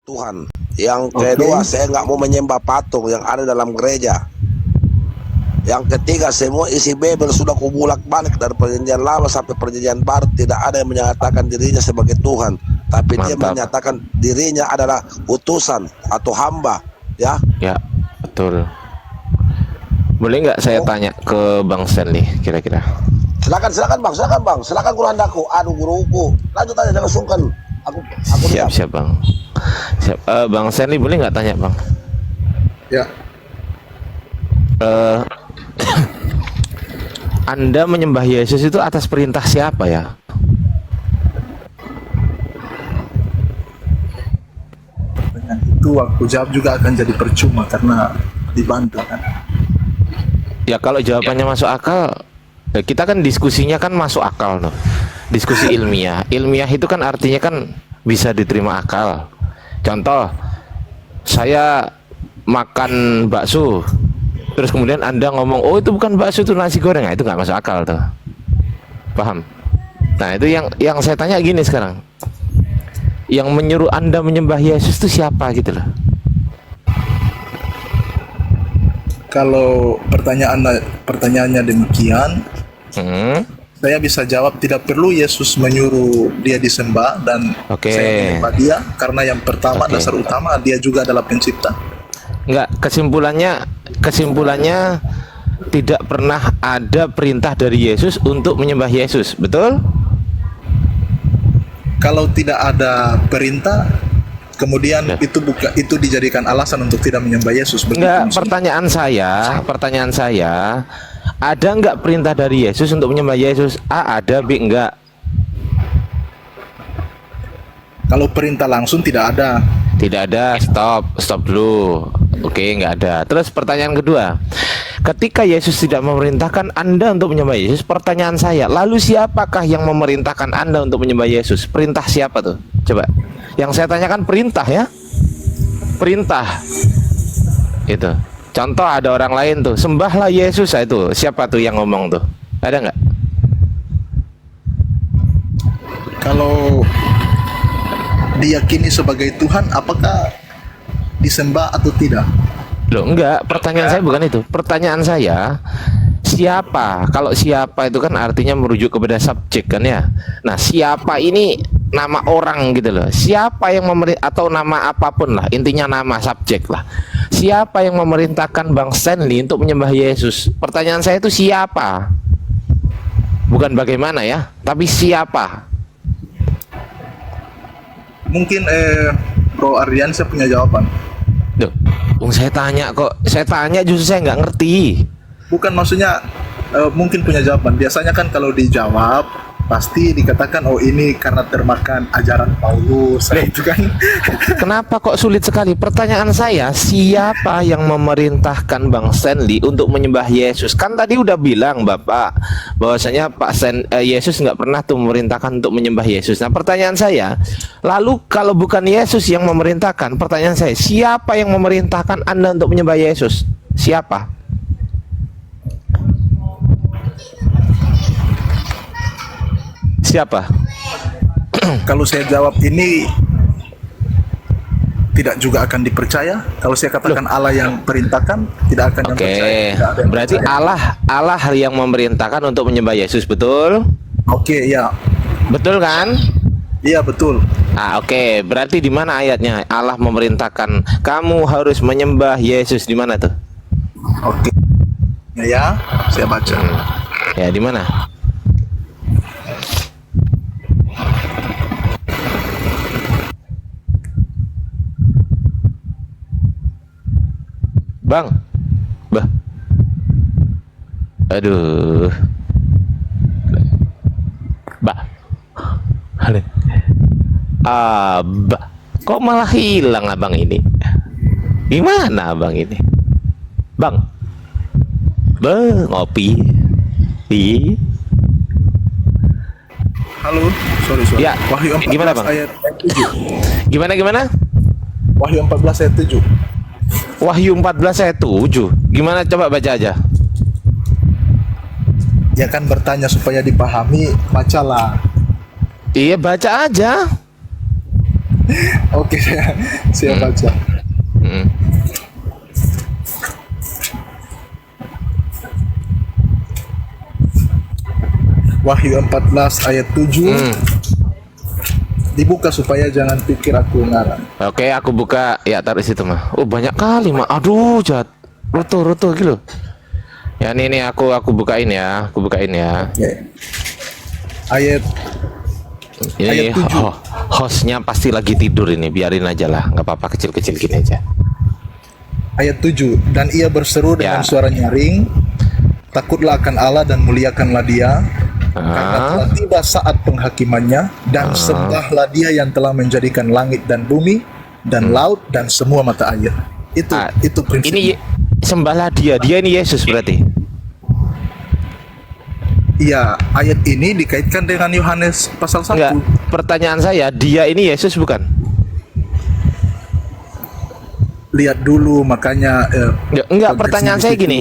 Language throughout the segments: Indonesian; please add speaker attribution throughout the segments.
Speaker 1: Tuhan. Yang kedua, saya nggak mau menyembah patung yang ada dalam gereja. Yang ketiga, semua isi Bible sudah kubulak-balik dari perjanjian lama sampai perjanjian baru, tidak ada yang menyatakan dirinya sebagai Tuhan, tapi dia menyatakan dirinya adalah utusan atau hamba, ya.
Speaker 2: Ya, betul. Boleh nggak saya tanya ke Bang Stanley kira-kira?
Speaker 1: Silakan bang, silakan kurandaku. Aduh guruku, lanjut aja, jangan sungkan. Aku
Speaker 2: siap bang. Siap. Bang Stanley boleh nggak tanya bang?
Speaker 3: Ya.
Speaker 2: Anda menyembah Yesus itu atas perintah siapa ya?
Speaker 3: Dengan itu aku jawab juga akan jadi percuma karena dibantu kan.
Speaker 2: Ya kalau jawabannya masuk akal, ya kita kan diskusinya kan masuk akal loh. Diskusi ilmiah. Ilmiah itu kan artinya kan bisa diterima akal. Contoh, saya makan bakso, terus kemudian Anda ngomong, oh itu bukan bakso, itu nasi goreng. Nah, itu nggak masuk akal tuh. Paham? Nah itu yang saya tanya gini sekarang. Yang menyuruh Anda menyembah Yesus itu siapa gitu loh?
Speaker 3: Kalau pertanyaannya demikian, saya bisa jawab tidak perlu Yesus menyuruh dia disembah dan saya menyembah dia karena yang pertama dasar utama dia juga adalah pencipta.
Speaker 2: Enggak, kesimpulannya tidak pernah ada perintah dari Yesus untuk menyembah Yesus, betul?
Speaker 3: Kalau tidak ada perintah, kemudian itu dijadikan alasan untuk tidak menyembah Yesus.
Speaker 2: Enggak, pertanyaan saya, ada enggak perintah dari Yesus untuk menyembah Yesus? A, ada, B, enggak.
Speaker 3: Kalau perintah langsung tidak ada.
Speaker 2: Tidak ada, stop dulu. Oke, enggak ada. Terus pertanyaan kedua, ketika Yesus tidak memerintahkan Anda untuk menyembah Yesus, pertanyaan saya, lalu siapakah yang memerintahkan Anda untuk menyembah Yesus? Perintah siapa tuh? Coba. Yang saya tanyakan perintah ya. Perintah. Itu. Contoh ada orang lain tuh, sembahlah Yesus, itu. Siapa tuh yang ngomong tuh? Ada nggak?
Speaker 3: Kalau diyakini sebagai Tuhan, apakah disembah atau tidak?
Speaker 2: Loh, enggak, pertanyaan saya bukan itu. Pertanyaan saya, siapa? Kalau siapa itu kan artinya merujuk kepada subjek kan ya. Nah, siapa ini nama orang gitu loh. Siapa yang memerintah, atau nama apapun lah, intinya nama subjek lah. Siapa yang memerintahkan Bang Stanley untuk menyembah Yesus? Pertanyaan saya itu siapa? Bukan bagaimana ya, tapi siapa?
Speaker 3: Mungkin Bro Ardian saya punya jawaban.
Speaker 2: Duh, saya tanya kok. Saya tanya justru saya nggak ngerti.
Speaker 3: Bukan, maksudnya mungkin punya jawaban. Biasanya kan kalau dijawab pasti dikatakan oh ini karena termakan ajaran Paulus itu kan.
Speaker 2: Kenapa kok sulit sekali? Pertanyaan saya, siapa yang memerintahkan Bang Stanley untuk menyembah Yesus? Kan tadi udah bilang Bapak bahwasanya Yesus nggak pernah tuh memerintahkan untuk menyembah Yesus. Nah pertanyaan saya, lalu kalau bukan Yesus yang memerintahkan, pertanyaan saya, siapa yang memerintahkan Anda untuk menyembah Yesus? Siapa? Siapa?
Speaker 3: Kalau saya jawab ini tidak juga akan dipercaya. Kalau saya katakan Allah yang perintahkan, tidak akan yang percaya.
Speaker 2: Berarti Allah yang memerintahkan untuk menyembah Yesus, betul?
Speaker 3: Ya.
Speaker 2: Betul kan?
Speaker 3: Iya, betul.
Speaker 2: Oke. Berarti di mana ayatnya Allah memerintahkan kamu harus menyembah Yesus, di mana tuh?
Speaker 3: Ya, saya baca.
Speaker 2: Ya, di mana? Bang, aduh, kok malah hilang abang ini? Gimana abang ini? Bang, ngopi?
Speaker 3: Halo, sorry.
Speaker 2: Ya,
Speaker 3: Wahyu 14
Speaker 2: gimana bang?
Speaker 3: ayat 7.
Speaker 2: Gimana?
Speaker 3: Wahyu 14 ayat 7.
Speaker 2: Wahyu 14 ayat 7. Gimana, coba baca aja.
Speaker 3: Ya kan bertanya supaya dipahami, bacalah.
Speaker 2: Iya, baca aja.
Speaker 3: Oke, saya baca.
Speaker 2: Hmm.
Speaker 3: Wahyu 14 ayat 7. Dibuka supaya jangan pikir aku ngarang.
Speaker 2: Oke, aku buka. Ya, taruh situ mah. Oh, banyak kali mah. Aduh, jahat. Roto gitu. Ya, ini aku bukain ya. Aku bukain ya.
Speaker 3: Oke. Ayat
Speaker 2: Ini
Speaker 3: 7.
Speaker 2: hostnya pasti lagi tidur ini. Biarin aja lah. Nggak apa-apa, kecil-kecil gini aja.
Speaker 3: Ayat 7. Dan ia berseru dengan
Speaker 2: Ya.
Speaker 3: suara nyaring, takutlah akan Allah dan muliakanlah Dia, karena telah tiba saat penghakimannya, dan sembahlah Dia yang telah menjadikan langit dan bumi dan laut dan semua mata air. Itu prinsip.
Speaker 2: Ini sembahlah Dia. Dia ini Yesus berarti.
Speaker 3: Iya, ayat ini dikaitkan dengan Yohanes pasal 1.
Speaker 2: Enggak. Pertanyaan saya, Dia ini Yesus bukan?
Speaker 3: Lihat dulu, makanya
Speaker 2: Enggak,
Speaker 3: konteksnya
Speaker 2: pertanyaan
Speaker 3: di
Speaker 2: saya
Speaker 3: situ.
Speaker 2: gini.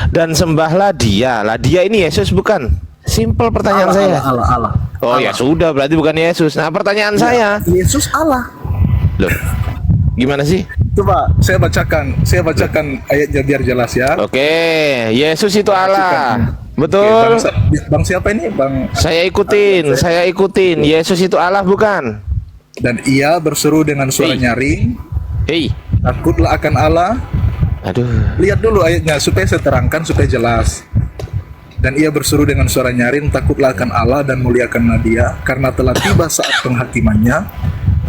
Speaker 2: Dan sembahlah Dia. Lah, Dia ini Yesus bukan? Simple pertanyaan saya.
Speaker 3: Allah.
Speaker 2: Oh, ya sudah, berarti bukan Yesus. Nah, pertanyaan saya.
Speaker 3: Yesus Allah.
Speaker 2: Loh. Gimana sih?
Speaker 3: Coba saya bacakan ayatnya biar jelas ya.
Speaker 2: Oke, Yesus itu Allah.
Speaker 3: Oke,
Speaker 2: Betul.
Speaker 3: bang siapa ini? Bang.
Speaker 2: Saya ikutin. Yesus itu Allah bukan?
Speaker 3: Dan ia berseru dengan suara
Speaker 2: Hei.
Speaker 3: nyaring,
Speaker 2: Hei.
Speaker 3: takutlah akan Allah.
Speaker 2: Aduh.
Speaker 3: Lihat dulu ayatnya supaya saya terangkan supaya jelas. Dan ia berseru dengan suara nyaring, takutlah akan Allah dan muliakanlah Dia, karena telah tiba saat penghakimannya,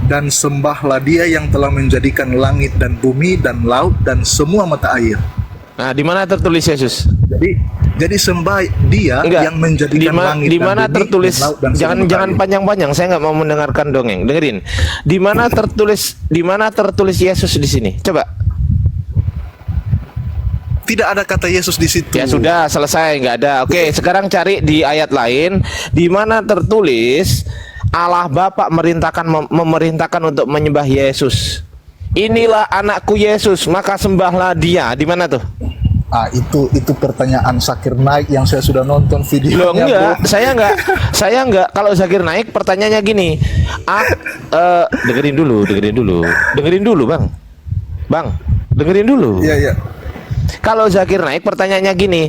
Speaker 3: dan sembahlah Dia yang telah menjadikan langit dan bumi dan laut dan semua mata air.
Speaker 2: Nah, di mana tertulis Yesus?
Speaker 3: Jadi sembah Dia
Speaker 2: Enggak.
Speaker 3: yang menjadikan langit
Speaker 2: Di
Speaker 3: dan
Speaker 2: mana
Speaker 3: bumi
Speaker 2: tertulis?
Speaker 3: dan laut dan semua mata
Speaker 2: Jangan
Speaker 3: air.
Speaker 2: panjang-panjang. Saya nggak mau mendengarkan dongeng. Dengerin. Di mana tertulis Yesus di sini? Coba.
Speaker 3: Tidak ada kata Yesus di situ.
Speaker 2: Ya sudah, selesai, nggak ada. Oke, sekarang cari di ayat lain di mana tertulis Allah Bapa memerintahkan untuk menyembah Yesus. Inilah anakku Yesus, maka sembahlah Dia. Di mana tuh?
Speaker 3: Ah, itu pertanyaan Zakir Naik yang saya sudah nonton
Speaker 2: Loh,
Speaker 3: videonya.
Speaker 2: enggak,
Speaker 3: Bro.
Speaker 2: saya enggak. Kalau Zakir Naik, pertanyaannya gini. Dengerin dulu, Bang, dengerin dulu.
Speaker 3: Iya.
Speaker 2: Kalau Zakir Naik, pertanyaannya gini.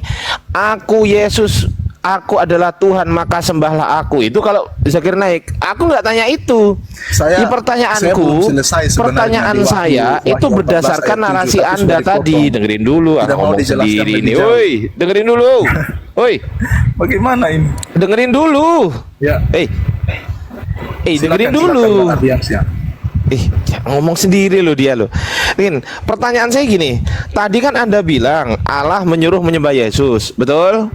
Speaker 2: Aku Yesus, aku adalah Tuhan, maka sembahlah aku. Itu kalau Zakir Naik. Aku nggak tanya itu.
Speaker 3: Saya belum
Speaker 2: Pertanyaanku,
Speaker 3: selesai sebenarnya
Speaker 2: pertanyaan
Speaker 3: di Wahyu-
Speaker 2: saya
Speaker 3: Wahyu
Speaker 2: itu
Speaker 3: 14
Speaker 2: berdasarkan
Speaker 3: ayat 7,
Speaker 2: narasi
Speaker 3: tapi
Speaker 2: Anda
Speaker 3: sudah
Speaker 2: tadi.
Speaker 3: dipotong.
Speaker 2: Dengerin dulu,
Speaker 3: Tidak mau
Speaker 2: ngomong
Speaker 3: dijelaskan
Speaker 2: sendiri
Speaker 3: lebih
Speaker 2: nih.
Speaker 3: jauh.
Speaker 2: Woi, dengerin dulu. Woi,
Speaker 3: Bagaimana ini?
Speaker 2: dengerin dulu.
Speaker 3: Ya.
Speaker 2: Dengerin
Speaker 3: Silakan,
Speaker 2: dulu.
Speaker 3: Bang Ardiansyah.
Speaker 2: Ya, ngomong sendiri loh dia loh. Rin, pertanyaan saya gini. Tadi kan Anda bilang Allah menyuruh menyembah Yesus, betul?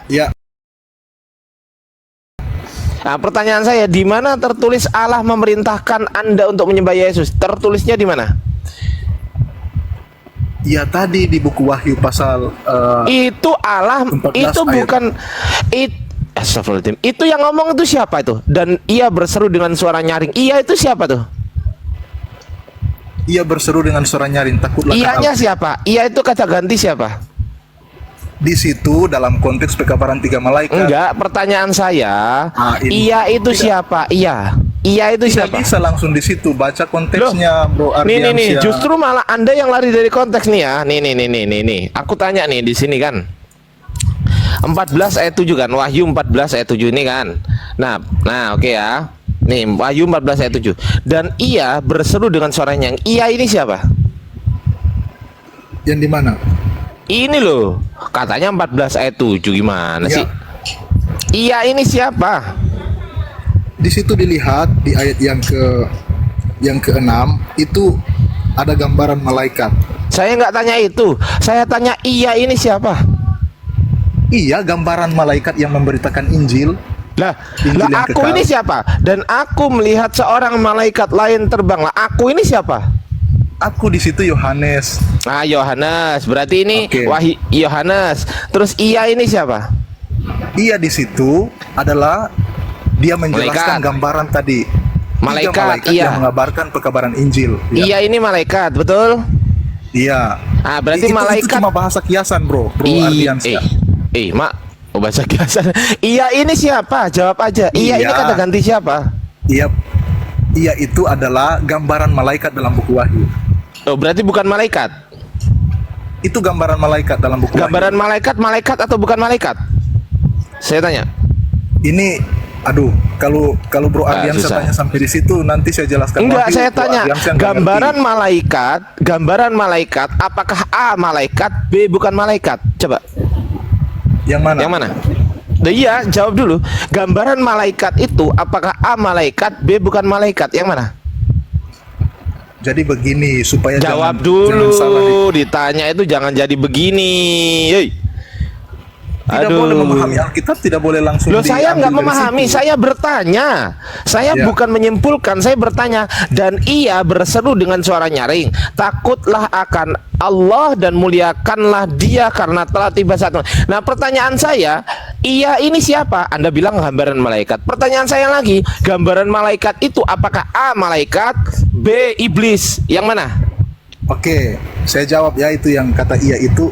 Speaker 3: Ya.
Speaker 2: Nah, pertanyaan saya, di mana tertulis Allah memerintahkan Anda untuk menyembah Yesus? Tertulisnya di mana?
Speaker 3: Ya tadi di buku Wahyu pasal
Speaker 2: Itu Allah
Speaker 3: 14
Speaker 2: itu
Speaker 3: ayat.
Speaker 2: bukan Astagfirullahaladzim. Itu yang ngomong itu siapa itu? Dan ia berseru dengan suara nyaring. Ia itu siapa tuh?
Speaker 3: ia berseru dengan suara nyaring, takutlah akan
Speaker 2: Ianya
Speaker 3: Allah.
Speaker 2: siapa? Ia itu kata ganti siapa?
Speaker 3: Di situ dalam konteks pekabaran 3 malaikat.
Speaker 2: Enggak, pertanyaan saya,
Speaker 3: Ini.
Speaker 2: ia itu siapa? Iya. Ia itu
Speaker 3: Tidak
Speaker 2: siapa?
Speaker 3: bisa langsung di situ baca konteksnya, Bro
Speaker 2: Nih,
Speaker 3: Ardiansyah.
Speaker 2: justru malah Anda yang lari dari konteks nih ya. Nih. Aku tanya nih di sini kan. 14 ayat 7 kan, Wahyu 14 ayat 7 ini kan. Nah, oke ya. Nih, Wahyu 14 ayat 7. Dan ia berseru dengan suaranya. Ia ini siapa?
Speaker 3: Yang di mana?
Speaker 2: Ini loh. Katanya 14 ayat 7 gimana
Speaker 3: Ya.
Speaker 2: sih? Ia ini siapa?
Speaker 3: Di situ dilihat di ayat yang ke-6 itu ada gambaran malaikat.
Speaker 2: Saya nggak tanya itu. Saya tanya ia ini siapa?
Speaker 3: Iya, gambaran malaikat yang memberitakan Injil.
Speaker 2: Lah,
Speaker 3: Injil yang
Speaker 2: aku
Speaker 3: kekal.
Speaker 2: ini siapa? Dan aku melihat seorang malaikat lain terbang. Lah, aku ini siapa?
Speaker 3: Aku di situ Yohanes.
Speaker 2: Nah, Yohanes. Berarti ini
Speaker 3: Oke.
Speaker 2: Wahyu Yohanes. Terus ia ini siapa?
Speaker 3: Iya, di situ adalah dia menjelaskan
Speaker 2: Malaikat.
Speaker 3: gambaran tadi.
Speaker 2: Malaikat,
Speaker 3: Tiga malaikat
Speaker 2: iya.
Speaker 3: yang mengabarkan pekabaran Injil.
Speaker 2: Ia ini malaikat, betul?
Speaker 3: Iya.
Speaker 2: Ah, berarti
Speaker 3: itu
Speaker 2: malaikat.
Speaker 3: cuma bahasa kiasan, Bro Ardiansyah.
Speaker 2: Mak, bahasa kiasan. Ia ini siapa? Jawab aja. Ia ini
Speaker 3: Iya.
Speaker 2: kata ganti siapa?
Speaker 3: Iya. Ia itu adalah gambaran malaikat dalam buku Wahyu.
Speaker 2: Oh, berarti bukan malaikat.
Speaker 3: Itu gambaran malaikat dalam buku
Speaker 2: Gambaran
Speaker 3: Wahyu.
Speaker 2: malaikat atau bukan malaikat? Saya tanya.
Speaker 3: Ini, aduh, kalau Bro Ardian
Speaker 2: susah.
Speaker 3: saya tanya sampai di situ, nanti saya jelaskan.
Speaker 2: Enggak,
Speaker 3: Wahyu,
Speaker 2: saya
Speaker 3: Bro
Speaker 2: tanya
Speaker 3: Ardian saya nggak
Speaker 2: gambaran malaikat, apakah A malaikat, B bukan malaikat? Coba.
Speaker 3: ngerti. Yang mana?
Speaker 2: Yang mana? Nah, iya, jawab dulu. Gambaran malaikat itu apakah A malaikat, B bukan malaikat? Yang mana?
Speaker 3: Jadi begini, supaya
Speaker 2: Jawab
Speaker 3: jangan
Speaker 2: dulu.
Speaker 3: salah
Speaker 2: Ditanya itu jangan jadi begini. Yoi.
Speaker 3: tidak boleh memahami Alkitab, tidak boleh langsung
Speaker 2: Loh, saya
Speaker 3: diambil
Speaker 2: nggak
Speaker 3: dari
Speaker 2: memahami,
Speaker 3: situ.
Speaker 2: saya bertanya. Saya
Speaker 3: Ya.
Speaker 2: bukan menyimpulkan, saya bertanya. Dan ia berseru dengan suara nyaring, takutlah akan Allah dan muliakanlah Dia karena telah tiba saatnya. Nah, pertanyaan saya, ia ini siapa? Anda bilang gambaran malaikat. Pertanyaan saya lagi, gambaran malaikat itu apakah A malaikat, B iblis? Yang mana?
Speaker 3: Oke, saya jawab ya, itu yang kata ia itu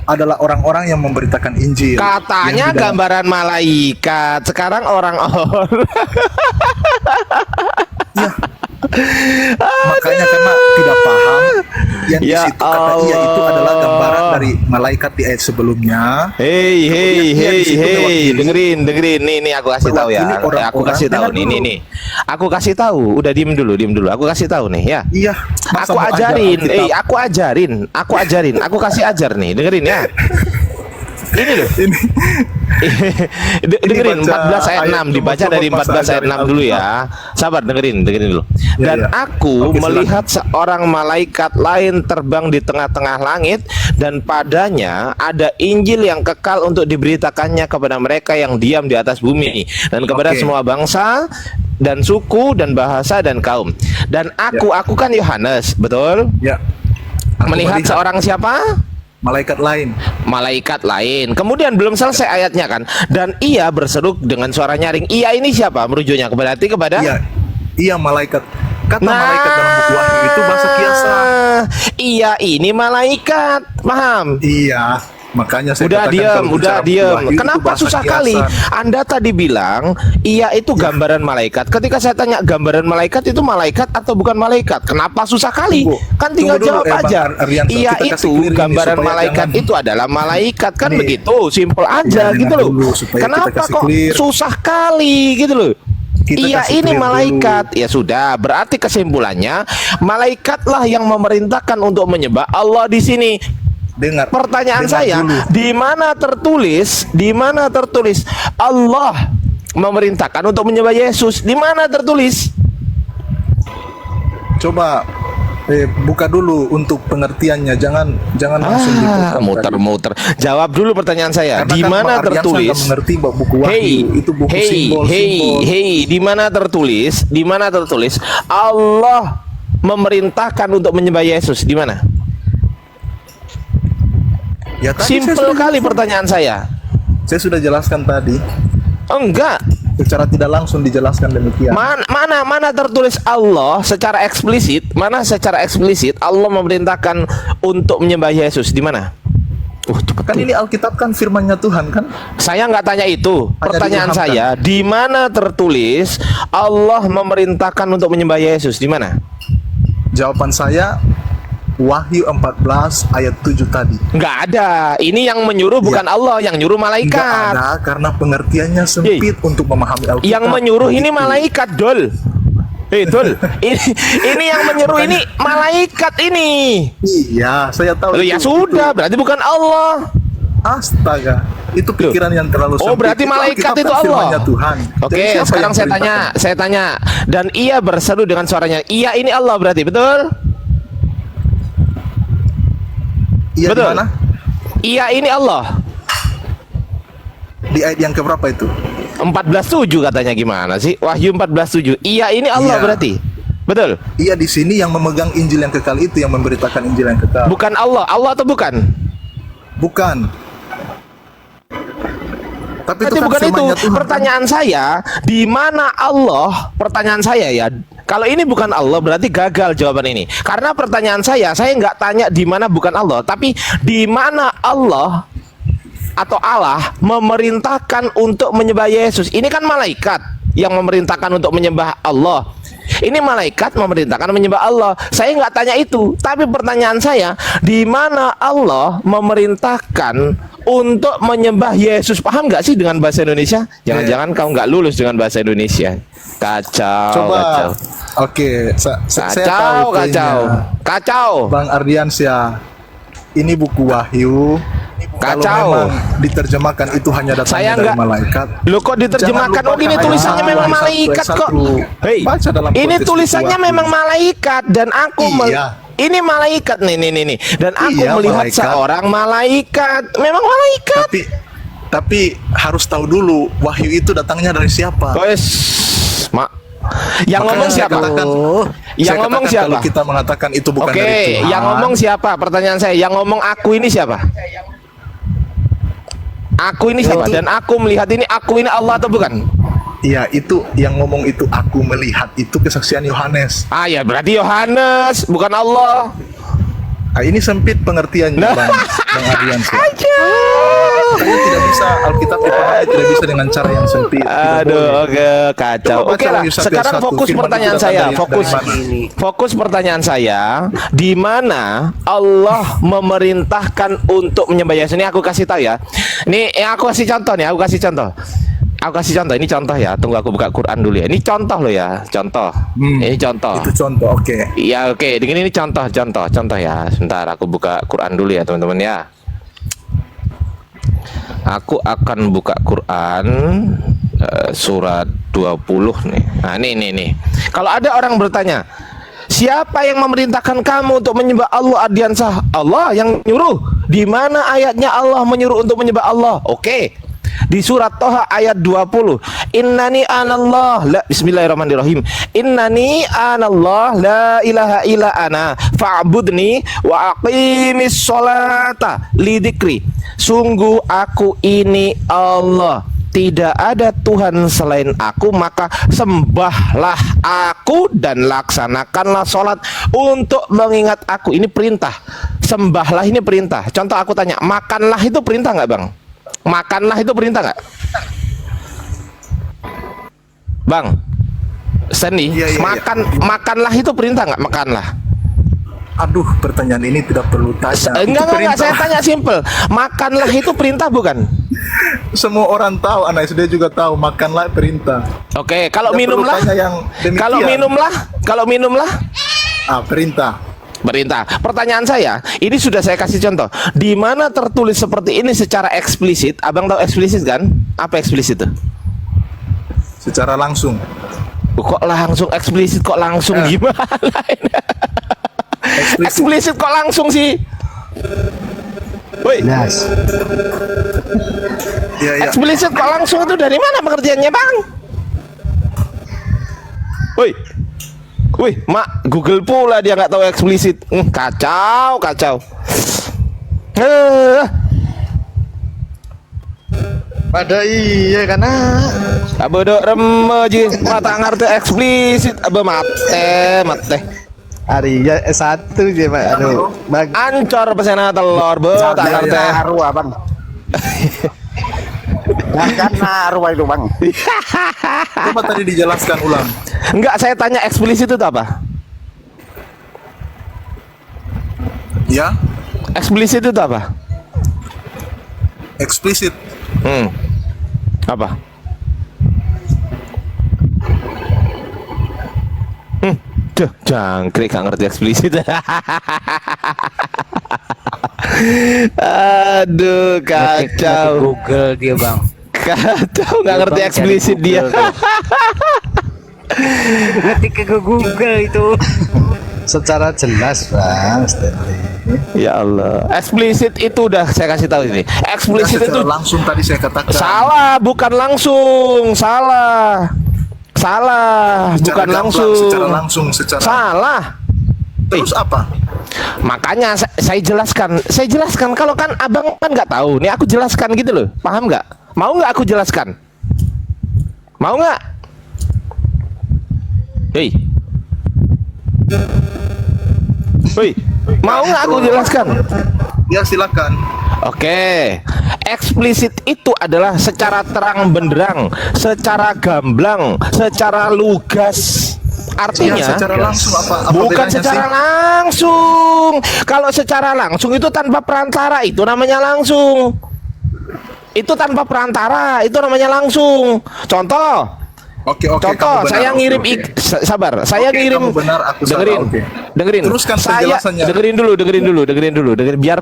Speaker 3: adalah orang-orang yang memberitakan Injil.
Speaker 2: Katanya
Speaker 3: Yang di dalam-
Speaker 2: gambaran malaikat. Sekarang orang-orang
Speaker 3: Makanya karena tidak paham, yang di
Speaker 2: Ya
Speaker 3: situ kata ia itu
Speaker 2: Allah.
Speaker 3: adalah gambaran dari malaikat di ayat sebelumnya.
Speaker 2: Hei,
Speaker 3: Kemudian dia di situ mewakili-
Speaker 2: dengerin, nih aku kasih tahu ya,
Speaker 3: mewakili orang-orang.
Speaker 2: aku kasih tahu
Speaker 3: Dengar dulu.
Speaker 2: nih, aku kasih tau, udah diem dulu, aku kasih tahu nih ya,
Speaker 3: Iya, masa
Speaker 2: aku
Speaker 3: mau ajar
Speaker 2: ajarin,
Speaker 3: Alkitab?
Speaker 2: aku ajarin, aku kasih ajar nih, dengerin ya, ini loh,
Speaker 3: Ini
Speaker 2: dengerin
Speaker 3: baca
Speaker 2: 14 ayat
Speaker 3: ayat
Speaker 2: 6, dibaca
Speaker 3: nomor
Speaker 2: dari 14 ayat
Speaker 3: ajarin
Speaker 2: 6 dulu ya, sabar dengerin dulu.
Speaker 3: Ya,
Speaker 2: Dan
Speaker 3: ya.
Speaker 2: aku
Speaker 3: Oke,
Speaker 2: melihat seorang malaikat lain terbang di tengah-tengah langit, dan padanya ada Injil yang kekal untuk diberitakannya kepada mereka yang diam di atas bumi, dan kepada
Speaker 3: Oke.
Speaker 2: semua bangsa dan suku dan bahasa dan kaum. Dan aku kan Yohanes, betul?
Speaker 3: ya. Aku
Speaker 2: Melihat
Speaker 3: melihat
Speaker 2: seorang siapa?
Speaker 3: malaikat lain.
Speaker 2: Malaikat lain. Kemudian belum selesai ayatnya kan. Dan ia berseru dengan suara nyaring. Ia ini siapa? Merujuknya kepada
Speaker 3: Iya malaikat. Kata malaikat dalam buku Wahyu itu bahasa kiasan.
Speaker 2: Ia ini malaikat. Paham?
Speaker 3: Iya, makanya saya
Speaker 2: Udah
Speaker 3: katakan
Speaker 2: diam,
Speaker 3: kalau
Speaker 2: udah
Speaker 3: bicara buku
Speaker 2: diam.
Speaker 3: Wahyu itu
Speaker 2: Kenapa
Speaker 3: bahasa
Speaker 2: susah
Speaker 3: kiasan.
Speaker 2: kali? Anda tadi bilang ia itu gambaran malaikat. Ketika saya tanya gambaran malaikat itu malaikat atau bukan malaikat? Kenapa susah kali?
Speaker 3: Tunggu.
Speaker 2: Kan tinggal
Speaker 3: Tunggu dulu,
Speaker 2: jawab
Speaker 3: Bang
Speaker 2: aja.
Speaker 3: Ardianto.
Speaker 2: Ia
Speaker 3: Kita kasih
Speaker 2: itu
Speaker 3: clear ini
Speaker 2: gambaran
Speaker 3: supaya
Speaker 2: malaikat
Speaker 3: jangan-
Speaker 2: itu adalah malaikat kan
Speaker 3: Nih.
Speaker 2: begitu, simple aja
Speaker 3: Ya,
Speaker 2: gitu
Speaker 3: dengar
Speaker 2: loh.
Speaker 3: dulu supaya kita
Speaker 2: Kenapa
Speaker 3: kasih
Speaker 2: kok
Speaker 3: clear.
Speaker 2: susah kali gitu loh?
Speaker 3: Kita
Speaker 2: Ia
Speaker 3: kasih
Speaker 2: ini
Speaker 3: clear
Speaker 2: malaikat. Ya sudah, berarti kesimpulannya malaikatlah yang memerintahkan untuk menyembah Allah di sini.
Speaker 3: Dengar.
Speaker 2: Pertanyaan
Speaker 3: Dengar
Speaker 2: saya,
Speaker 3: dulu.
Speaker 2: di mana tertulis Allah memerintahkan untuk menyembah Yesus? Di mana tertulis?
Speaker 3: Coba buka dulu untuk pengertiannya. Jangan langsung dipotong tadi.
Speaker 2: Muter-muter. Jawab dulu pertanyaan saya.
Speaker 3: Karena
Speaker 2: Di
Speaker 3: kan
Speaker 2: mana
Speaker 3: Pak Ardiansa
Speaker 2: tertulis?
Speaker 3: nggak mengerti bahwa buku Wahyu itu buku simbol-simbol.
Speaker 2: Di mana tertulis? Di mana tertulis Allah memerintahkan untuk menyembah Yesus? Di mana?
Speaker 3: Ya, tadi
Speaker 2: Simple
Speaker 3: saya sudah
Speaker 2: kali
Speaker 3: jelaskan.
Speaker 2: pertanyaan saya.
Speaker 3: Saya sudah jelaskan tadi.
Speaker 2: Enggak.
Speaker 3: Secara tidak langsung dijelaskan demikian.
Speaker 2: Mana tertulis Allah secara eksplisit? Mana secara eksplisit Allah memerintahkan untuk menyembah Yesus? Di mana? Cepet
Speaker 3: Kan
Speaker 2: tuh.
Speaker 3: ini Alkitab kan firman-Nya Tuhan kan?
Speaker 2: Saya nggak tanya itu.
Speaker 3: Hanya
Speaker 2: Pertanyaan
Speaker 3: diilhamkan.
Speaker 2: saya, di mana tertulis Allah memerintahkan untuk menyembah Yesus? Di mana?
Speaker 3: Jawaban saya Wahyu 14 ayat 7 tadi.
Speaker 2: Nggak ada. Ini yang menyuruh bukan Allah, yang nyuruh
Speaker 3: Tidak
Speaker 2: malaikat.
Speaker 3: ada karena pengertiannya sempit untuk memahami Alkitab.
Speaker 2: Yang menyuruh ini
Speaker 3: Begitu.
Speaker 2: malaikat, Dol. Dol. Ini yang menyuruh ini malaikat ini.
Speaker 3: Iya, saya tahu.
Speaker 2: Loh, ya sudah, berarti bukan Allah.
Speaker 3: Astaga, itu pikiran yang terlalu sempit.
Speaker 2: Oh, berarti malaikat
Speaker 3: Alkitab
Speaker 2: itu
Speaker 3: kan
Speaker 2: Allah.
Speaker 3: firman-Nya Tuhan.
Speaker 2: Oke,
Speaker 3: Jadi siapa
Speaker 2: sekarang
Speaker 3: yang
Speaker 2: saya
Speaker 3: perintahkan?
Speaker 2: tanya. Dan ia berseru dengan suaranya. Ia ini Allah berarti, betul?
Speaker 3: Iya, di
Speaker 2: Betul.
Speaker 3: mana?
Speaker 2: Ia ini Allah.
Speaker 3: Di ayat yang keberapa itu?
Speaker 2: 14:7 katanya, gimana sih? Wahyu 14:7. Ia ini Allah
Speaker 3: Iya.
Speaker 2: berarti. Betul?
Speaker 3: Iya, di sini yang memegang Injil yang kekal itu yang memberitakan Injil yang kekal.
Speaker 2: Bukan Allah. Allah atau bukan?
Speaker 3: Bukan. Tapi itu
Speaker 2: Berarti
Speaker 3: kan
Speaker 2: bukan itu.
Speaker 3: firman-Nya Tuhan.
Speaker 2: Pertanyaan saya, di mana Allah? Pertanyaan saya ya. Kalau ini bukan Allah berarti gagal jawaban ini. Karena pertanyaan saya nggak tanya di mana bukan Allah, tapi di mana Allah atau Allah memerintahkan untuk menyembah Yesus. Ini kan malaikat. yang memerintahkan untuk menyembah Allah? Ini malaikat memerintahkan menyembah Allah. Saya nggak tanya itu, tapi pertanyaan saya, di mana Allah memerintahkan untuk menyembah Yesus? Paham nggak sih dengan bahasa Indonesia? Jangan-jangan kau nggak lulus dengan bahasa Indonesia. Kacau.
Speaker 3: Coba.
Speaker 2: Kacau.
Speaker 3: Oke, saya tahu
Speaker 2: Kacau.
Speaker 3: Bang Ardiansyah, ini buku Wahyu. Kalau
Speaker 2: Kacau.
Speaker 3: memang diterjemahkan itu hanya datangnya dari malaikat.
Speaker 2: Lo kok diterjemahkan? Oh, ini tulisannya memang malaikat kok. Hei,
Speaker 3: Baca dalam
Speaker 2: ini
Speaker 3: konteks
Speaker 2: tulisannya
Speaker 3: buku
Speaker 2: memang malaikat dan aku ini malaikat nih. Dan aku melihat
Speaker 3: malaikat.
Speaker 2: seorang malaikat. Memang malaikat.
Speaker 3: Tapi harus tahu dulu Wahyu itu datangnya dari siapa.
Speaker 2: Yang ngomong siapa? Yang ngomong siapa?
Speaker 3: Kalau kita mengatakan itu bukan dari Tuhan.
Speaker 2: Yang ngomong siapa? Pertanyaan saya, yang ngomong aku ini siapa? Aku ini siapa? Dan aku melihat ini, aku ini Allah atau bukan?
Speaker 3: Iya, itu yang ngomong itu aku melihat itu kesaksian Yohanes.
Speaker 2: Ah ya, berarti Yohanes, bukan Allah.
Speaker 3: Nah, ini sempit pengertiannya, Bang Ardiansyah. Saya tidak bisa Alkitab dipahami tidak bisa dengan cara yang sempit.
Speaker 2: Aduh, oke, kacau. Oke lah, sekarang fokus pertanyaan saya. Fokus pertanyaan saya. Di mana Allah memerintahkan untuk menyembah Yesus? Ini aku kasih tahu ya. Ini yang aku kasih contoh nih. Aku kasih contoh. Ini contoh ya. Tunggu aku buka Quran dulu ya. Ini contoh loh ya. Contoh. Ini contoh.
Speaker 3: Itu contoh, oke.
Speaker 2: Iya, oke. Ini contoh ya. Sebentar aku buka Quran dulu ya, teman-teman ya. Aku akan buka Quran surat 20 nih. Nah, ini. Kalau ada orang bertanya, siapa yang memerintahkan kamu untuk menyembah Allah, Ardiansyah? Allah yang nyuruh. Di mana ayatnya Allah menyuruh untuk menyembah Allah? Oke. Di surat Toha ayat 20. Innani anallah la bismillahirrahmanirrahim. Innani anallah la ilaha illa ana fa'budni wa aqimis sholata lidzikri. Sungguh aku ini Allah, tidak ada Tuhan selain aku, maka sembahlah aku dan laksanakanlah sholat untuk mengingat aku. Ini perintah. Sembahlah ini perintah. Contoh aku tanya, makanlah itu perintah nggak, Bang? Makanlah itu perintah nggak? Bang Sandy, makanlah itu perintah nggak? Makanlah.
Speaker 3: Aduh, pertanyaan ini tidak perlu tanya.
Speaker 2: Enggak, saya tanya simple. Makanlah itu perintah bukan?
Speaker 3: Semua orang tahu, anak SD juga tahu, makanlah perintah.
Speaker 2: Oke, kalau minumlah. Kalau minumlah.
Speaker 3: Perintah.
Speaker 2: Pertanyaan saya, ini sudah saya kasih contoh. Di mana tertulis seperti ini secara eksplisit? Abang tahu eksplisit kan? Apa eksplisit itu?
Speaker 3: Secara langsung.
Speaker 2: Kok langsung eksplisit? Kok langsung gimana? Eksplisit kok langsung sih? Woi.
Speaker 3: Yes.
Speaker 2: Eksplisit kok langsung itu dari mana pengertiannya, Bang? Wih, mak Google pula dia nggak tahu eksplisit. Kacau.
Speaker 4: Pada iya karena
Speaker 2: abodok remaji mata ngerti eksplisit abe mate.
Speaker 4: hari ya S1 je Pak. Bang.
Speaker 2: Ancor pesena telur tak ngerti.
Speaker 4: Haru Bang. Kan haru itu Bang.
Speaker 3: Coba tadi dijelaskan ulang.
Speaker 2: Enggak, saya tanya eksplisit itu apa?
Speaker 3: Ya.
Speaker 2: Eksplisit itu apa?
Speaker 3: Eksplisit.
Speaker 2: Apa? Duh, jangkrik gak ngerti eksplisit. Aduh, kacau.
Speaker 5: Google dia Bang.
Speaker 2: Kacau, nggak ngerti eksplisit dia.
Speaker 5: Ngetik ke Google itu.
Speaker 4: Secara jelas Bang.
Speaker 2: Ya Allah, eksplisit itu udah saya kasih tahu ini. Eksplisit itu
Speaker 3: langsung tadi saya katakan.
Speaker 2: Salah, bukan langsung. Salah, bukan langsung.
Speaker 3: Secara langsung,
Speaker 2: salah.
Speaker 3: Terus apa?
Speaker 2: Makanya saya jelaskan. Kalau kan abang kan nggak tahu, nih aku jelaskan gitu loh. Paham nggak? Mau nggak aku jelaskan? Mau nggak? Hei, mau nggak aku jelaskan?
Speaker 3: Ya silakan.
Speaker 2: Oke, Eksplisit itu adalah secara terang benderang, secara gamblang, secara lugas. Artinya
Speaker 3: Ya, secara langsung apa
Speaker 2: bukan
Speaker 3: bedanya
Speaker 2: secara
Speaker 3: sih?
Speaker 2: langsung. Kalau secara langsung itu tanpa perantara, itu namanya langsung. Itu tanpa perantara, itu namanya langsung. Contoh,
Speaker 3: Oke,
Speaker 2: contoh,
Speaker 3: kamu benar.
Speaker 2: saya
Speaker 3: Oke,
Speaker 2: ngirim
Speaker 3: oke.
Speaker 2: sabar, saya
Speaker 3: Oke,
Speaker 2: ngirim,
Speaker 3: kamu benar, aku salah.
Speaker 2: dengerin,
Speaker 3: Oke.
Speaker 2: dengerin.
Speaker 3: Teruskan
Speaker 2: Saya
Speaker 3: penjelasannya.
Speaker 2: dengerin dulu, biar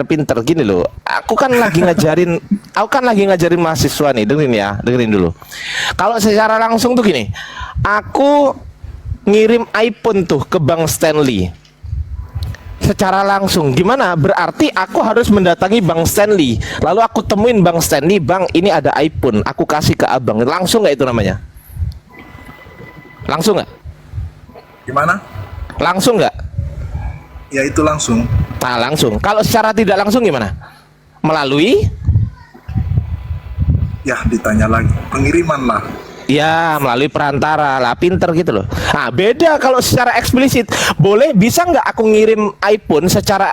Speaker 2: pinter, gini loh. Aku kan lagi ngajarin mahasiswa nih, dengerin dulu. Kalau secara langsung tuh gini, aku ngirim iPhone tuh ke Bank Stanley. Secara langsung gimana? Berarti aku harus mendatangi Bank Stanley. Lalu aku temuin Bank Stanley, "Bang, ini ada iPhone, aku kasih ke abang." Langsung nggak itu namanya? Langsung nggak?
Speaker 3: Gimana?
Speaker 2: Langsung nggak?
Speaker 3: Ya itu langsung.
Speaker 2: Nah, langsung. Kalau secara tidak langsung gimana? Melalui?
Speaker 3: Ya ditanya lagi. Pengiriman lah.
Speaker 2: Ya, melalui perantara lah, pinter gitu loh. Nah, beda kalau secara eksplisit. Bisa nggak aku ngirim iPhone secara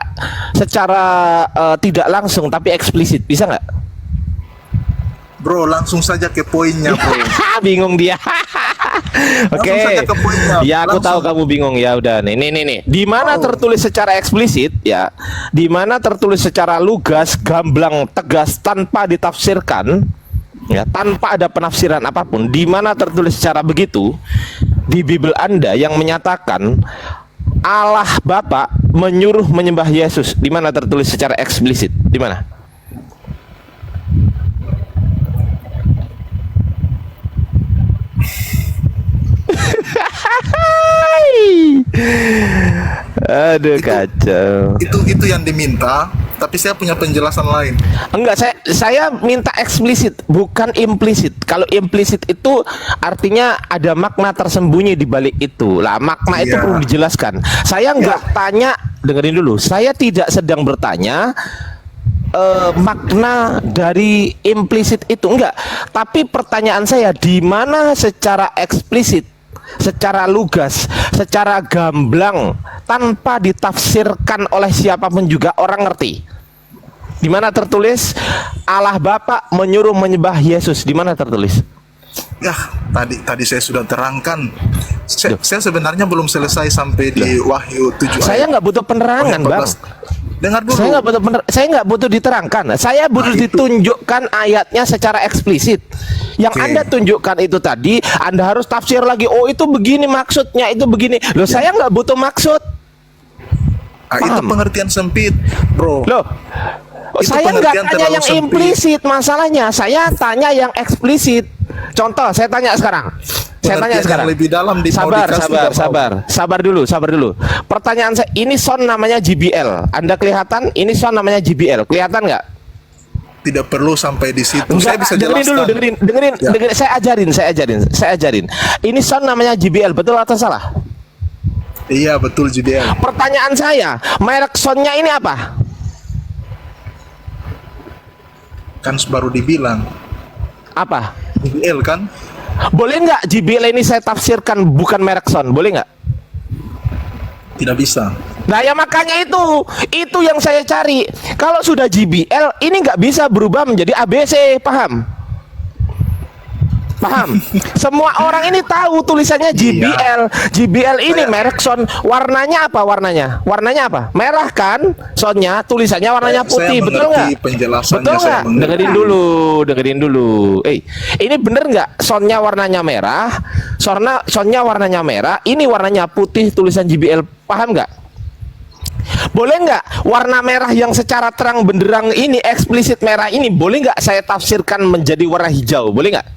Speaker 2: tidak langsung tapi eksplisit? Bisa nggak?
Speaker 3: Bro, langsung saja ke poinnya, bro.
Speaker 2: Bingung dia. Oke.
Speaker 3: Langsung saja ke poinnya.
Speaker 2: Ya, aku
Speaker 3: Langsung.
Speaker 2: tahu kamu bingung ya. Udah nih. Di mana tertulis secara eksplisit ya? Di mana tertulis secara lugas, gamblang, tegas tanpa ditafsirkan? Ya, tanpa ada penafsiran apapun. Di mana tertulis secara begitu di Bible Anda yang menyatakan Allah Bapa menyuruh menyembah Yesus? Di mana tertulis secara eksplisit? Di mana? Aduh, kacau.
Speaker 3: Itu yang diminta, tapi saya punya penjelasan lain.
Speaker 2: Enggak, saya minta eksplisit, bukan implisit. Kalau implisit itu artinya ada makna tersembunyi di balik itu. Lah, makna itu
Speaker 3: Iya.
Speaker 2: perlu dijelaskan. Saya enggak tanya, dengerin dulu. Saya tidak sedang bertanya makna dari implisit itu, enggak. Tapi pertanyaan saya, di mana secara eksplisit, secara lugas, secara gamblang, tanpa ditafsirkan oleh siapapun juga orang ngerti? Di mana tertulis Allah Bapa menyuruh menyembah Yesus? Di mana tertulis?
Speaker 3: Ya, tadi saya sudah terangkan. Saya sebenarnya belum selesai sampai di Wahyu 7
Speaker 2: Saya
Speaker 3: ayat
Speaker 2: nggak butuh penerangan, Bang.
Speaker 3: 14. Dengar dulu.
Speaker 2: Saya nggak butuh diterangkan. Saya butuh
Speaker 3: itu.
Speaker 2: ditunjukkan ayatnya secara eksplisit. Yang
Speaker 3: Oke.
Speaker 2: Anda tunjukkan itu tadi, Anda harus tafsir lagi. Oh, itu begini maksudnya, itu begini. Loh, saya nggak butuh maksud.
Speaker 3: Itu
Speaker 2: Paham.
Speaker 3: pengertian sempit, bro.
Speaker 2: Loh,
Speaker 3: Itu
Speaker 2: saya nggak
Speaker 3: pengertian
Speaker 2: tanya
Speaker 3: terlalu
Speaker 2: yang
Speaker 3: sempit.
Speaker 2: implisit. Masalahnya, saya tanya yang eksplisit. Contoh, saya tanya sekarang.
Speaker 3: Pengertian yang lebih dalam di
Speaker 2: Sabar dulu. Pertanyaan saya, ini sound namanya JBL. Anda kelihatan? Ini sound namanya JBL. Kelihatan nggak?
Speaker 3: Tidak perlu sampai di situ.
Speaker 2: Enggak,
Speaker 3: Saya bisa
Speaker 2: dengerin
Speaker 3: jelaskan.
Speaker 2: dulu, dengerin.
Speaker 3: Ya.
Speaker 2: Saya ajarin. Ini sound namanya JBL, betul atau salah?
Speaker 3: Iya, betul JBL.
Speaker 2: Pertanyaan saya, merek soundnya ini apa?
Speaker 3: Kan baru dibilang
Speaker 2: Apa?
Speaker 3: JBL kan?
Speaker 2: Boleh nggak JBL ini saya tafsirkan bukan merek sound? Boleh nggak?
Speaker 3: Tidak bisa.
Speaker 2: Nah, ya makanya itu yang saya cari. Kalau sudah JBL, ini nggak bisa berubah menjadi ABC, paham? Semua orang ini tahu tulisannya JBL. JBL ini merek sound. Warnanya apa? Warnanya apa? Merah kan? Soundnya, tulisannya warnanya putih,
Speaker 3: Saya
Speaker 2: betul nggak?
Speaker 3: mengerti penjelasannya,
Speaker 2: Betul
Speaker 3: saya
Speaker 2: nggak?
Speaker 3: mengerti.
Speaker 2: Dengerin dulu. Ini bener nggak? Soundnya warnanya merah. Soundnya warnanya merah. Ini warnanya putih, tulisan JBL. Paham nggak? Boleh nggak warna merah yang secara terang benderang ini, eksplisit merah ini, boleh nggak saya tafsirkan menjadi warna hijau? Boleh nggak?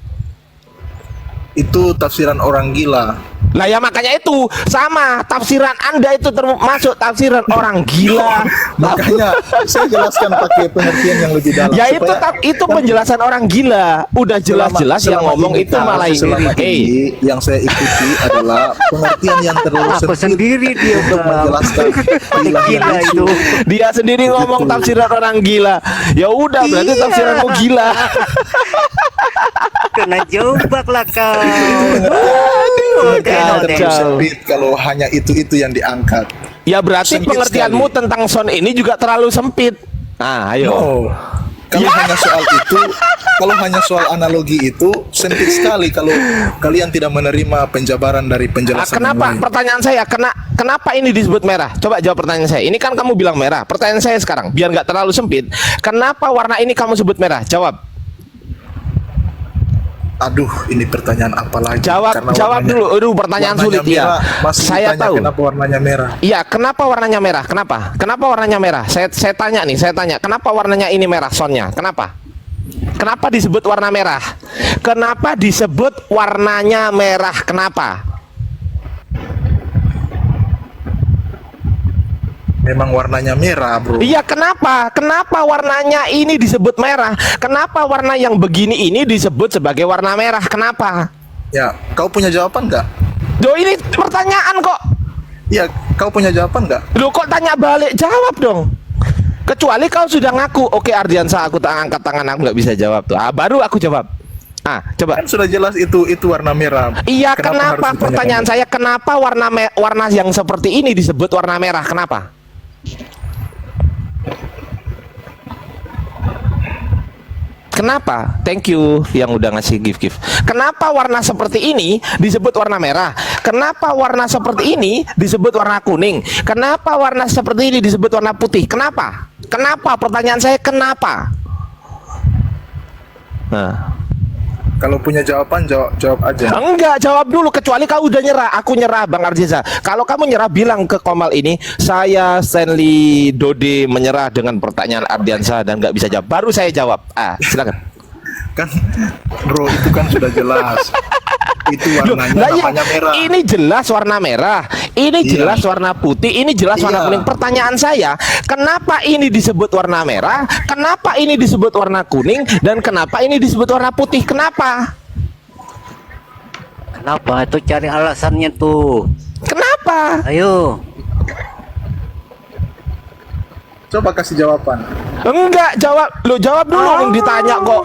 Speaker 3: Itu tafsiran orang gila.
Speaker 2: Lah, ya makanya itu sama tafsiran Anda itu termasuk tafsiran orang gila.
Speaker 3: Makanya saya jelaskan pakai pengertian yang lebih dalam.
Speaker 2: Ya
Speaker 3: supaya
Speaker 2: itu penjelasan orang gila. Udah jelas-jelas yang
Speaker 3: selama
Speaker 2: ngomong
Speaker 3: ini,
Speaker 2: itu
Speaker 3: Kak,
Speaker 2: malah
Speaker 3: selama
Speaker 2: ini.
Speaker 3: ini yang saya ikuti adalah pengertian yang terlalu
Speaker 5: Apa
Speaker 3: sempit
Speaker 5: sendiri dia,
Speaker 3: untuk
Speaker 5: Bang?
Speaker 3: menjelaskan
Speaker 5: Gila itu.
Speaker 2: Dia sendiri ngomong tafsiran orang gila. Ya udah, berarti
Speaker 3: Iya.
Speaker 2: tafsiranmu gila.
Speaker 5: Kena jebak lah kau.
Speaker 3: Pengertian terlalu
Speaker 2: kacau.
Speaker 3: sempit kalau hanya itu yang diangkat.
Speaker 2: Ya berarti
Speaker 3: Sempit
Speaker 2: pengertianmu
Speaker 3: sekali.
Speaker 2: tentang sound ini juga terlalu sempit. Nah, ayo.
Speaker 3: No. Kalau hanya soal analogi itu sempit sekali kalau kalian tidak menerima penjabaran dari penjelasan yang
Speaker 2: Kenapa?
Speaker 3: lain.
Speaker 2: Pertanyaan saya, kenapa ini disebut merah? Coba jawab pertanyaan saya. Ini kan kamu bilang merah. Pertanyaan saya sekarang, biar nggak terlalu sempit. Kenapa warna ini kamu sebut merah? Jawab.
Speaker 3: Aduh, ini pertanyaan apa lagi?
Speaker 2: Jawab dulu. Aduh, pertanyaan sulit ya. Saya tahu.
Speaker 3: Kenapa warnanya merah?
Speaker 2: Iya, kenapa warnanya merah? Kenapa? Kenapa warnanya merah? Saya tanya nih, kenapa warnanya ini merah sonnya? Kenapa? Kenapa disebut warna merah? Kenapa disebut warnanya merah? Kenapa?
Speaker 3: Memang warnanya merah, bro.
Speaker 2: Iya, kenapa? Kenapa warnanya ini disebut merah? Kenapa warna yang begini ini disebut sebagai warna merah? Kenapa?
Speaker 3: Ya, kau punya jawaban nggak?
Speaker 2: Loh, ini pertanyaan kok.
Speaker 3: Ya, kau punya jawaban nggak?
Speaker 2: Loh, kok tanya balik? Jawab dong. Kecuali kau sudah ngaku, oke Ardiansa, aku angkat tangan, aku nggak bisa jawab tuh. Baru aku jawab. Coba.
Speaker 3: Kan sudah jelas itu warna merah.
Speaker 2: Iya,
Speaker 3: harus
Speaker 2: kenapa? Pertanyaan saya, kenapa warna yang seperti ini disebut warna merah? Kenapa? Kenapa? Thank you yang udah ngasih gift. Kenapa warna seperti ini disebut warna merah? Kenapa warna seperti ini disebut warna kuning? Kenapa warna seperti ini disebut warna putih? Kenapa? Kenapa? Pertanyaan saya, kenapa? Nah,
Speaker 3: kalau punya jawaban jawab aja.
Speaker 2: enggak, jawab dulu. Kecuali kau udah nyerah. Aku nyerah, Bang Ardiansa. Kalau kamu nyerah, bilang ke Komal ini, saya Stanley Dode menyerah dengan pertanyaan Ardiansa dan nggak bisa jawab. Baru saya jawab. Silakan.
Speaker 3: Kan, bro, itu kan sudah jelas. Itu warnanya namanya merah.
Speaker 2: Ini jelas warna merah. Ini jelas warna putih. Ini jelas warna kuning. Pertanyaan saya, kenapa ini disebut warna merah? Kenapa ini disebut warna kuning? Dan kenapa ini disebut warna putih? Kenapa?
Speaker 5: Kenapa? Itu cari alasannya tuh.
Speaker 2: Kenapa?
Speaker 5: Ayo.
Speaker 3: Coba kasih jawaban.
Speaker 2: Enggak, jawab. Lo jawab dulu. Ditanya kok.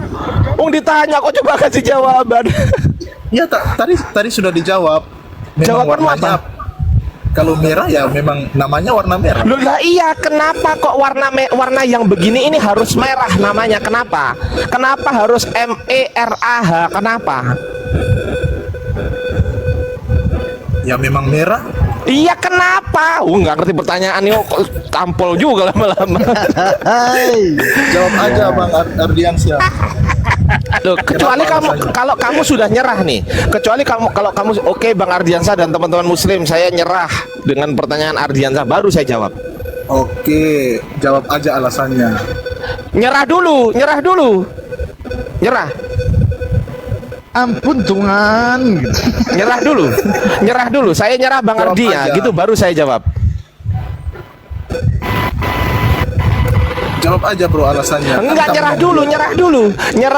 Speaker 2: Ditanya kok, coba kasih jawaban.
Speaker 3: Ya, tadi sudah dijawab. Memang
Speaker 2: Jawabanmu
Speaker 3: warnanya
Speaker 2: apa?
Speaker 3: Kalau merah ya memang namanya warna merah.
Speaker 2: Loh, lah iya, kenapa kok warna yang begini ini harus merah namanya? Kenapa? Kenapa harus MERAH? Kenapa?
Speaker 3: Ya memang merah.
Speaker 2: Iya, kenapa? Nggak ngerti pertanyaan ini, kok tampol juga lama-lama.
Speaker 3: Jawab aja Bang Ardiansyah.
Speaker 2: Loh, kecuali kalau kamu sudah nyerah nih. Kalau kamu oke, Bang Ardiansa dan teman-teman muslim, saya nyerah dengan pertanyaan Ardiansa, baru saya jawab.
Speaker 3: Oke, jawab aja alasannya.
Speaker 2: Nyerah dulu. Nyerah.
Speaker 4: Ampun Tuhan gitu.
Speaker 2: Nyerah dulu. Saya nyerah, Bang
Speaker 3: Jawab
Speaker 2: Ardi ya,
Speaker 3: aja.
Speaker 2: gitu baru saya jawab.
Speaker 3: Jawab aja bro alasannya.
Speaker 2: Enggak,
Speaker 3: Kan
Speaker 2: nyerah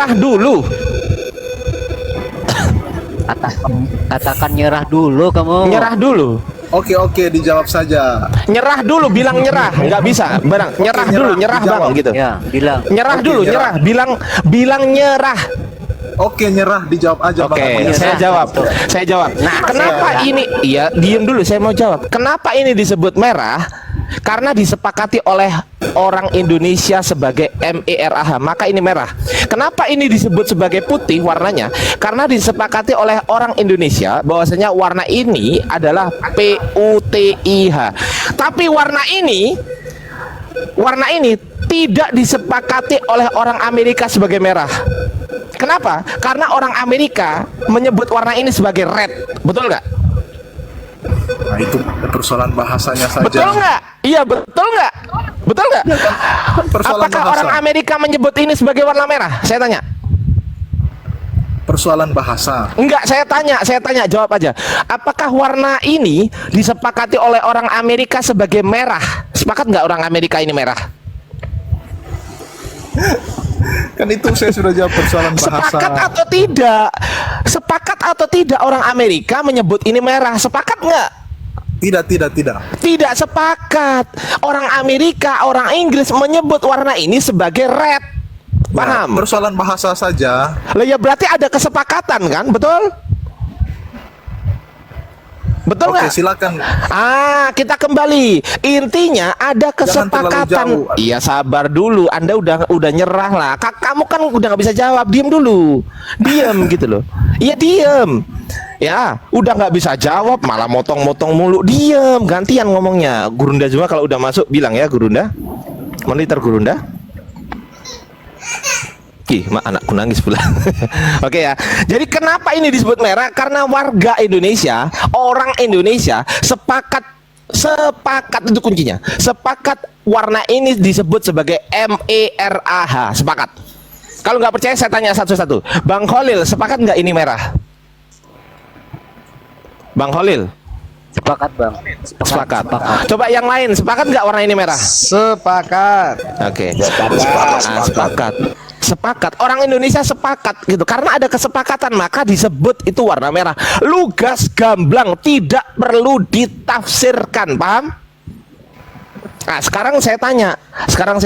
Speaker 3: kamu
Speaker 2: dulu.
Speaker 5: Katakan nyerah dulu kamu.
Speaker 2: Nyerah dulu.
Speaker 3: Oke, dijawab saja.
Speaker 2: Nyerah dulu, bilang nyerah. Enggak bisa, Bang. Nyerah dulu, nyerah Bang
Speaker 3: dijawab.
Speaker 2: gitu.
Speaker 5: Ya, bilang.
Speaker 2: Nyerah
Speaker 3: Oke,
Speaker 2: dulu,
Speaker 3: nyerah.
Speaker 2: bilang nyerah.
Speaker 3: Oke, nyerah, dijawab aja Bang
Speaker 2: Oke,
Speaker 3: Ardiansyah.
Speaker 2: saya jawab. Nah, kenapa ini? Iya, diem dulu, saya mau jawab. Kenapa ini disebut merah? Karena disepakati oleh orang Indonesia sebagai MERAH, maka ini merah. Kenapa ini disebut sebagai putih warnanya? Karena disepakati oleh orang Indonesia bahwasanya warna ini adalah PUTIH. Tapi warna ini tidak disepakati oleh orang Amerika sebagai merah. Kenapa? Karena orang Amerika menyebut warna ini sebagai red. Betul nggak?
Speaker 3: Nah, itu persoalan bahasanya saja.
Speaker 2: Betul nggak? Iya, betul nggak? Betul nggak?
Speaker 3: Persoalan
Speaker 2: Apakah
Speaker 3: bahasa.
Speaker 2: orang Amerika menyebut ini sebagai warna merah? Saya tanya.
Speaker 3: Persoalan bahasa.
Speaker 2: Enggak, saya tanya, jawab aja. Apakah warna ini disepakati oleh orang Amerika sebagai merah? Sepakat nggak orang Amerika ini merah?
Speaker 3: Kan itu saya sudah jawab persoalan bahasa.
Speaker 2: Sepakat atau tidak orang Amerika menyebut ini merah? Sepakat nggak?
Speaker 3: Tidak.
Speaker 2: Tidak sepakat. Orang Amerika, orang Inggris menyebut warna ini sebagai red. Paham?
Speaker 3: Ya, persoalan bahasa saja.
Speaker 2: Lah ya, berarti ada kesepakatan kan? Betul? Betul
Speaker 3: Oke,
Speaker 2: nggak?
Speaker 3: silakan.
Speaker 2: Kita kembali. Intinya ada
Speaker 3: Jangan terlalu
Speaker 2: kesepakatan.
Speaker 3: jauh.
Speaker 2: Iya, sabar dulu. Anda udah nyerah lah. Kamu kan udah nggak bisa jawab. Diam dulu. Diam gitu loh. Iya, diam. Ya, udah nggak bisa jawab, malah motong-motong mulu. Diam, gantian ngomongnya. Gurunda juga kalau udah masuk bilang ya, Gurunda. Monitor Gurunda. Anakku nangis pula. Oke ya. Jadi kenapa ini disebut merah? Karena warga Indonesia, orang Indonesia sepakat itu kuncinya. Sepakat warna ini disebut sebagai MERAH. Sepakat. Kalau nggak percaya saya tanya satu-satu. Bang Khalil, sepakat nggak ini merah? Bang Khalil.
Speaker 5: Sepakat, Bang.
Speaker 2: Sepakat. Coba yang lain, sepakat nggak warna ini merah?
Speaker 4: Sepakat.
Speaker 2: Oke.
Speaker 1: Sepakat.
Speaker 2: Sepakat. Sepakat. Orang Indonesia sepakat gitu. Karena ada kesepakatan maka disebut itu warna merah. Lugas gamblang, tidak perlu ditafsirkan, paham? Nah, sekarang saya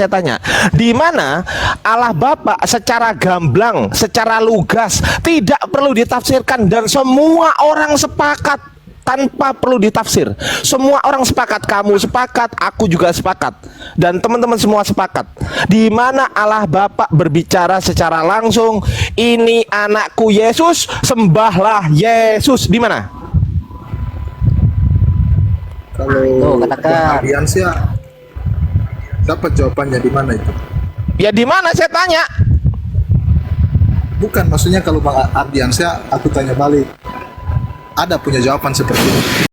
Speaker 2: tanya, di mana Allah Bapa secara gamblang, secara lugas, tidak perlu ditafsirkan dan semua orang sepakat tanpa perlu ditafsir. Semua orang sepakat, kamu sepakat, aku juga sepakat, dan teman-teman semua sepakat. Di mana Allah Bapa berbicara secara langsung, ini anakku Yesus, sembahlah Yesus. Di mana?
Speaker 3: Kalau
Speaker 5: katakan.
Speaker 3: Ardiansyah dapat jawabannya di mana itu?
Speaker 2: Ya di mana saya tanya?
Speaker 3: Bukan, maksudnya kalau Bang Ardiansyah aku tanya balik. Ada punya jawaban seperti itu.